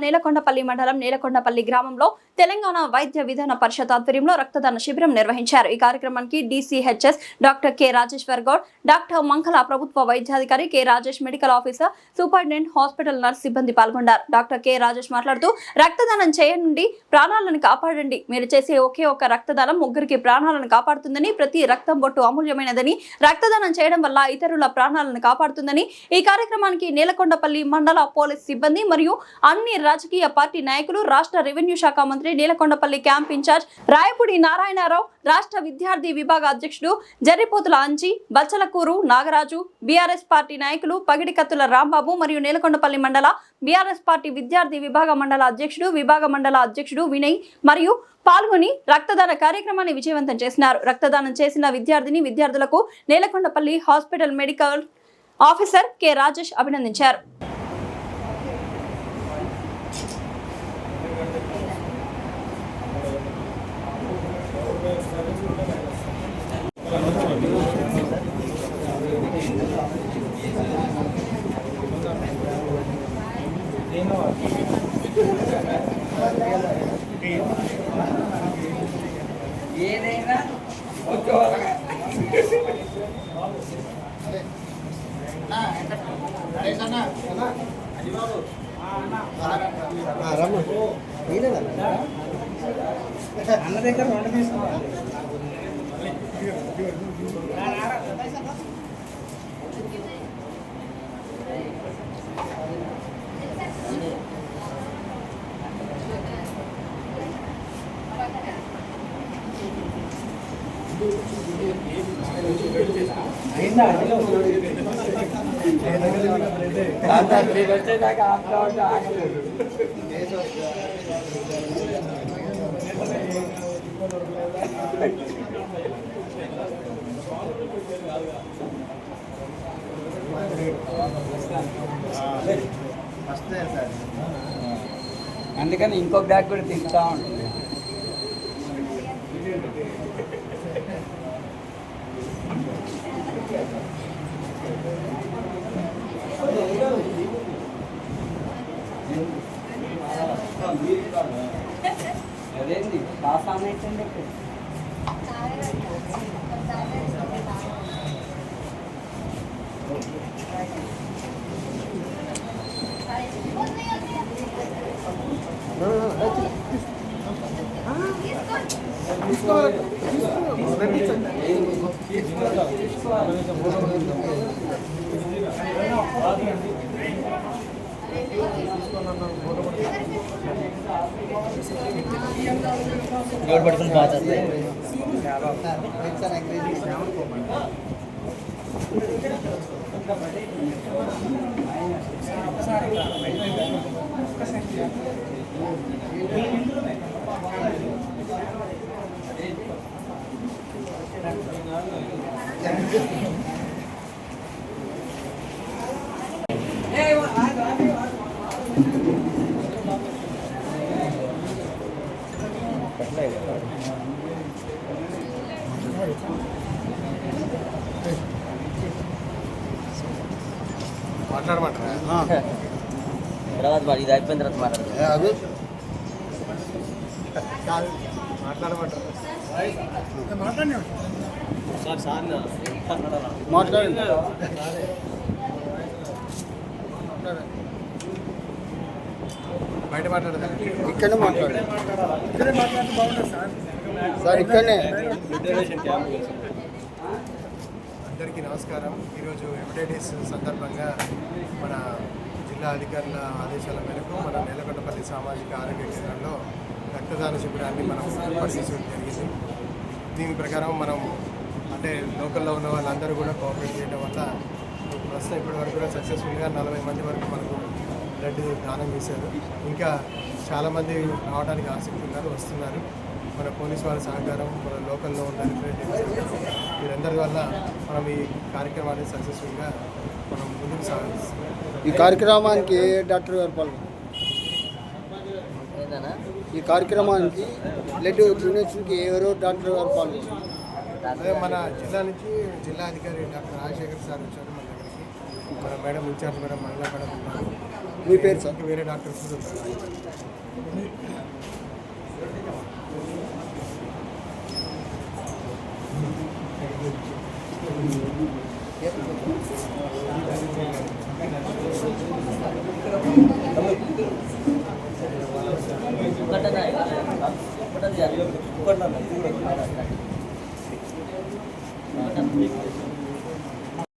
నేలకొండపల్లి మండలం నేలకొండపల్లి గ్రామంలో తెలంగాణ వైద్య విధాన పరిషత్ ఆధ్వర్యంలో రక్తదాన శిబిరం నిర్వహించారు. ఈ కార్యక్రమానికి DCHS doctor K Rajeshwar Goud, doctor Mankala ప్రభుత్వ వైద్యాధికారి K Rajesh, medical officer, superintendent, hospital nurse సిబ్బంది పాల్గొన్నారు. డాక్టర్ కె రాజేష్ మాట్లాడుతూ రక్తదానం చేయండి, ప్రాణాలను కాపాడండి. మీరు చేసే ఒకే ఒక్క రక్తదానం ముగ్గురికి ప్రాణాలను కాపాడుతుందని, ప్రతి రక్తం బొట్టు అమూల్యమైనదని, రక్తదానం చేయడం వల్ల ఇతరుల ప్రాణాలను కాపాడుతుందని ఈ కార్యక్రమానికి నేలకొండపల్లి మండల పోలీస్ సిబ్బంది మరియు అన్ని రాజకీయ పార్టీ నాయకులు, రాష్ట్ర రెవెన్యూ శాఖ మంత్రి, నేలకొండపల్లి క్యాంప్ ఇన్ఛార్జ్ రాయపూడి నారాయణరావు, రాష్ట్ర విద్యార్థి విభాగ అధ్యక్షుడు జర్రిపోతుల అంచి, బచ్చలకూరు నాగరాజు, బీఆర్ఎస్ పార్టీ నాయకులు పగిడికత్తుల రాంబాబు మరియు నేలకొండపల్లి మండల బీఆర్ఎస్ పార్టీ విద్యార్థి విభాగ మండల అధ్యక్షుడు వినయ్ మరియు పాల్గొని రక్తదాన కార్యక్రమాన్ని విజయవంతం చేసినారు. రక్తదానం చేసిన విద్యార్థులకు Nelakondapalli hospital medical officer K Rajesh అభినందించారు. ఏదైనా అన్న దగ్గర వంట తీసుకోవాలి. అందుకని ఇంకో బ్యాగ్ కూడా తింటా ఉంటుంది. అదేంటి పాస్ ఆనైతుంది. పడుకుని బాగా మాట్లాడమంటారా? తర్వాత మరి ఇది అయిపోయిన తర్వాత మాట్లాడతారు. బయట మాట్లాడదా? ఇక్కడనే మాట్లాడాలి సార్, ఇక్కడనే. అందరికీ నమస్కారం. ఈరోజు హెపటైటిస్ సందర్భంగా మన జిల్లా అధికారుల ఆదేశాల మేరకు మన నేలకొండపల్లి సామాజిక ఆరోగ్య కేంద్రంలో రక్తదాన శిబిరాన్ని మనం పరిశీలించడం జరిగింది. దీని ప్రకారం మనం అంటే లోకల్లో ఉన్న వాళ్ళందరూ కూడా కోఆపరేట్ చేయడం వల్ల ప్రస్తుతం ఇప్పటి వరకు కూడా సక్సెస్ఫుల్గా 40 మంది వరకు మనకు బ్లడ్ దానం చేశారు. ఇంకా చాలామంది రావడానికి ఆసక్తి ఉన్నారు, వస్తున్నారు. మన పోలీసు వారి సహకారం, మన లోకల్లో ఉన్న రిప్రజెంటేటివ్స్ వీరందరి వల్ల మనం ఈ కార్యక్రమాన్ని సక్సెస్ఫుల్గా మనం ముందుకు సాగిస్తున్నాం. ఈ కార్యక్రమానికి ఏ డాక్టర్ గారు పాల్గొన్నారు? ఈ కార్యక్రమానికి బ్లడ్ డొనేషన్కి ఎవరో డాక్టర్ గారు పాల్గొన్నారు? అదే మన జిల్లా నుంచి జిల్లా అధికారి డాక్టర్ రాజశేఖర్ సార్ వచ్చారు మన దగ్గరికి. మన మేడం ఇన్ఛార్జ్ మేడం మహిళా మేడం ఉన్నారు. మీ పేరు సార్? ఇంకా వేరే డాక్టర్స్ కూడా ఉన్నారు.